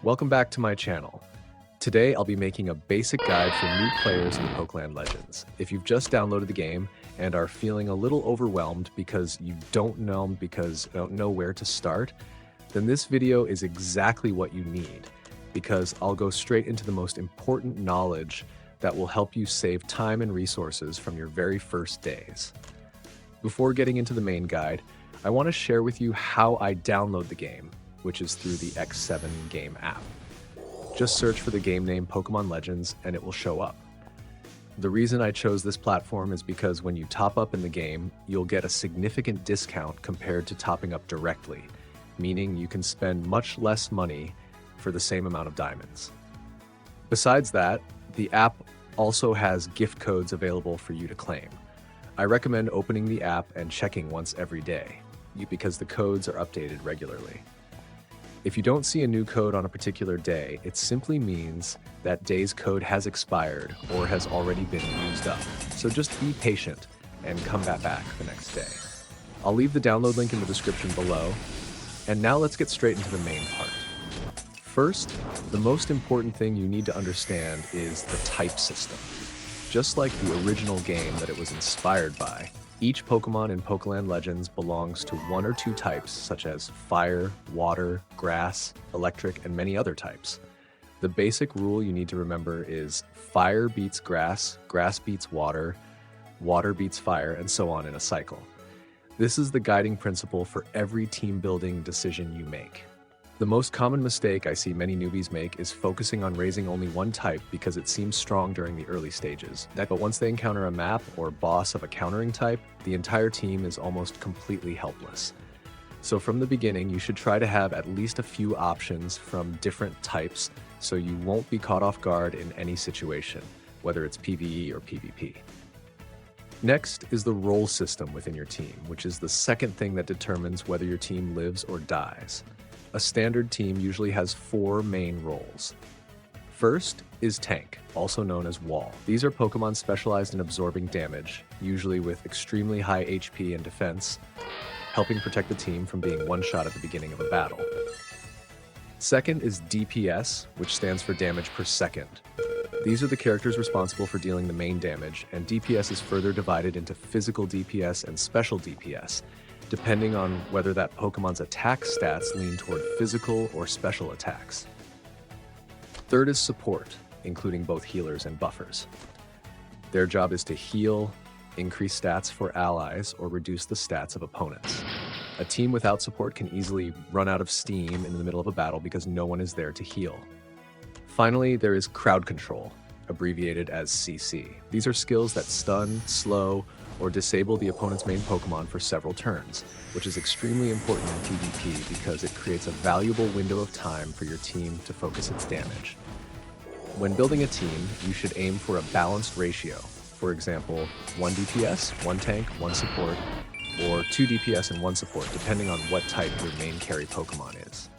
Welcome back to my channel. Today I'll be making a basic guide for new players in Pokeland Legends. If you've just downloaded the game and are feeling a little overwhelmed because you don't know where to start, then this video is exactly what you need, because I'll go straight into the most important knowledge that will help you save time and resources from your very first days. Before getting into the main guide, I want to share with you how I download the game, which is through the X7 game app. Just search for the game name Pokeland Legends and it will show up. The reason I chose this platform is because when you top up in the game, you'll get a significant discount compared to topping up directly, meaning you can spend much less money for the same amount of diamonds. Besides that, the app also has gift codes available for you to claim. I recommend opening the app and checking once every day, because the codes are updated regularly. If you don't see a new code on a particular day, it simply means that day's code has expired or has already been used up. So just be patient and come back the next day. I'll leave the download link in the description below. And now let's get straight into the main part. First, the most important thing you need to understand is the type system. Just like the original game that it was inspired by, each Pokemon in Pokeland Legends belongs to one or two types, such as fire, water, grass, electric, and many other types. The basic rule you need to remember is fire beats grass, grass beats water, water beats fire, and so on in a cycle. This is the guiding principle for every team building decision you make. The most common mistake I see many newbies make is focusing on raising only one type because it seems strong during the early stages. But once they encounter a map or boss of a countering type, the entire team is almost completely helpless. So from the beginning, you should try to have at least a few options from different types so you won't be caught off guard in any situation, whether it's PvE or PvP. Next is the role system within your team, which is the second thing that determines whether your team lives or dies. A standard team usually has 4 main roles. First is Tank, also known as Wall. These are Pokemon specialized in absorbing damage, usually with extremely high HP and defense, helping protect the team from being one-shot at the beginning of a battle. Second is DPS, which stands for damage per second. These are the characters responsible for dealing the main damage, and DPS is further divided into physical DPS and special DPS, depending on whether that Pokemon's attack stats lean toward physical or special attacks. Third is support, including both healers and buffers. Their job is to heal, increase stats for allies, or reduce the stats of opponents. A team without support can easily run out of steam in the middle of a battle because no one is there to heal. Finally, there is crowd control, abbreviated as CC. These are skills that stun, slow, or disable the opponent's main Pokemon for several turns, which is extremely important in PvP because it creates a valuable window of time for your team to focus its damage. When building a team, you should aim for a balanced ratio. For example, 1 DPS, 1 tank, 1 support, or 2 DPS and 1 support, depending on what type your main carry Pokemon is.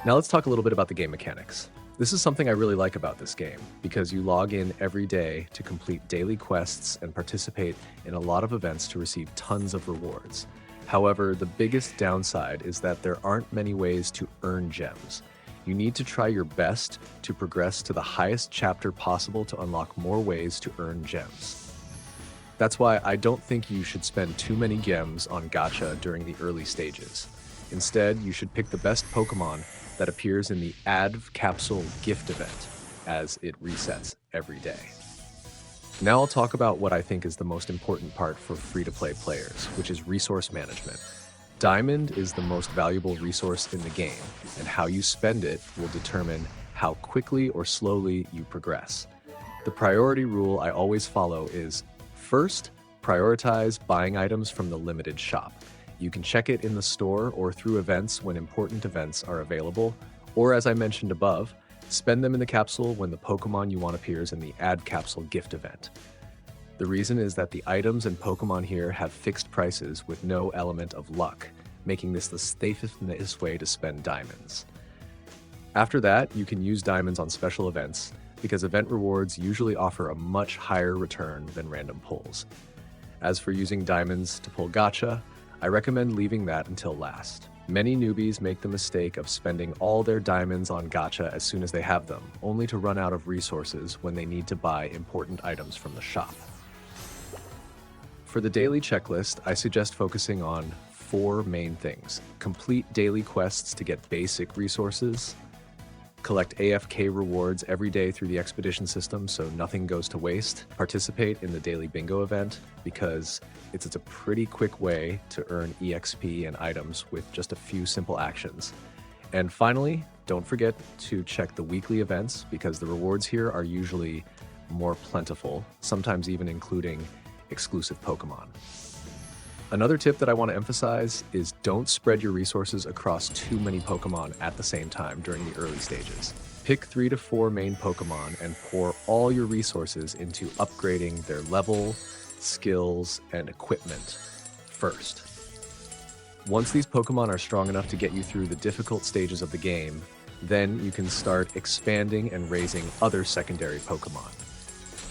Now let's talk a little bit about the game mechanics. This is something I really like about this game, because you log in every day to complete daily quests and participate in a lot of events to receive tons of rewards. However, the biggest downside is that there aren't many ways to earn gems. You need to try your best to progress to the highest chapter possible to unlock more ways to earn gems. That's why I don't think you should spend too many gems on gacha during the early stages. Instead, you should pick the best Pokemon that appears in the Add Capsule gift event, as it resets every day. Now I'll talk about what I think is the most important part for free-to-play players, which is resource management. Diamond is the most valuable resource in the game, and how you spend it will determine how quickly or slowly you progress. The priority rule I always follow is, first, prioritize buying items from the limited shop. You can check it in the store or through events when important events are available, or as I mentioned above, spend them in the capsule when the Pokemon you want appears in the Add Capsule gift event. The reason is that the items and Pokemon here have fixed prices with no element of luck, making this the safest way to spend diamonds. After that, you can use diamonds on special events, because event rewards usually offer a much higher return than random pulls. As for using diamonds to pull gacha, I recommend leaving that until last. Many newbies make the mistake of spending all their diamonds on gacha as soon as they have them, only to run out of resources when they need to buy important items from the shop. For the daily checklist, I suggest focusing on 4 main things. Complete daily quests to get basic resources, collect AFK rewards every day through the expedition system so nothing goes to waste, participate in the daily bingo event because it's a pretty quick way to earn EXP and items with just a few simple actions. And finally, don't forget to check the weekly events because the rewards here are usually more plentiful, sometimes even including exclusive Pokemon. Another tip that I want to emphasize is don't spread your resources across too many Pokemon at the same time during the early stages. Pick 3 to 4 main Pokemon and pour all your resources into upgrading their level, skills, and equipment first. Once these Pokemon are strong enough to get you through the difficult stages of the game, then you can start expanding and raising other secondary Pokemon.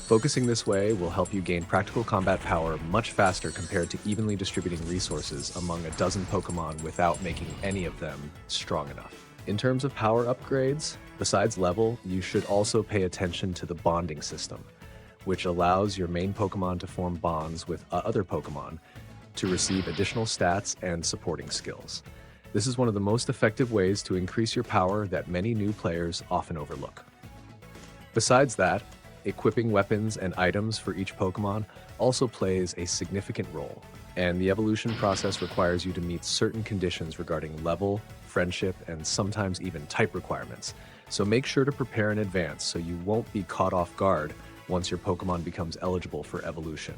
Focusing this way will help you gain practical combat power much faster compared to evenly distributing resources among a dozen Pokemon without making any of them strong enough. In terms of power upgrades, besides level, you should also pay attention to the bonding system, which allows your main Pokemon to form bonds with other Pokemon to receive additional stats and supporting skills. This is one of the most effective ways to increase your power that many new players often overlook. Besides that, equipping weapons and items for each Pokemon also plays a significant role, and the evolution process requires you to meet certain conditions regarding level, friendship, and sometimes even type requirements. So make sure to prepare in advance so you won't be caught off guard once your Pokemon becomes eligible for evolution.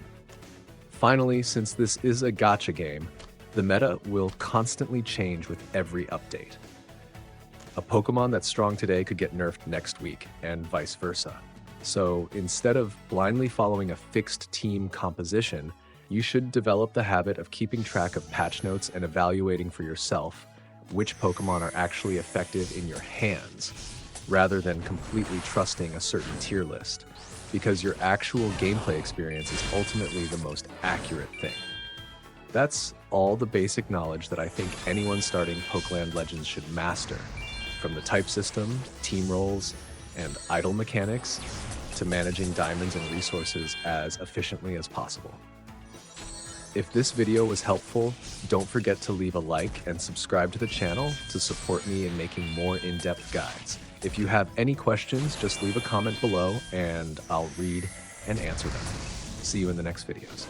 Finally, since this is a gacha game, the meta will constantly change with every update. A Pokemon that's strong today could get nerfed next week, and vice versa. So instead of blindly following a fixed team composition, you should develop the habit of keeping track of patch notes and evaluating for yourself which Pokemon are actually effective in your hands, rather than completely trusting a certain tier list, because your actual gameplay experience is ultimately the most accurate thing. That's all the basic knowledge that I think anyone starting Pokeland Legends should master, from the type system, team roles, and idle mechanics, to managing diamonds and resources as efficiently as possible. If this video was helpful, don't forget to leave a like and subscribe to the channel to support me in making more in-depth guides. If you have any questions, just leave a comment below and I'll read and answer them. See you in the next videos.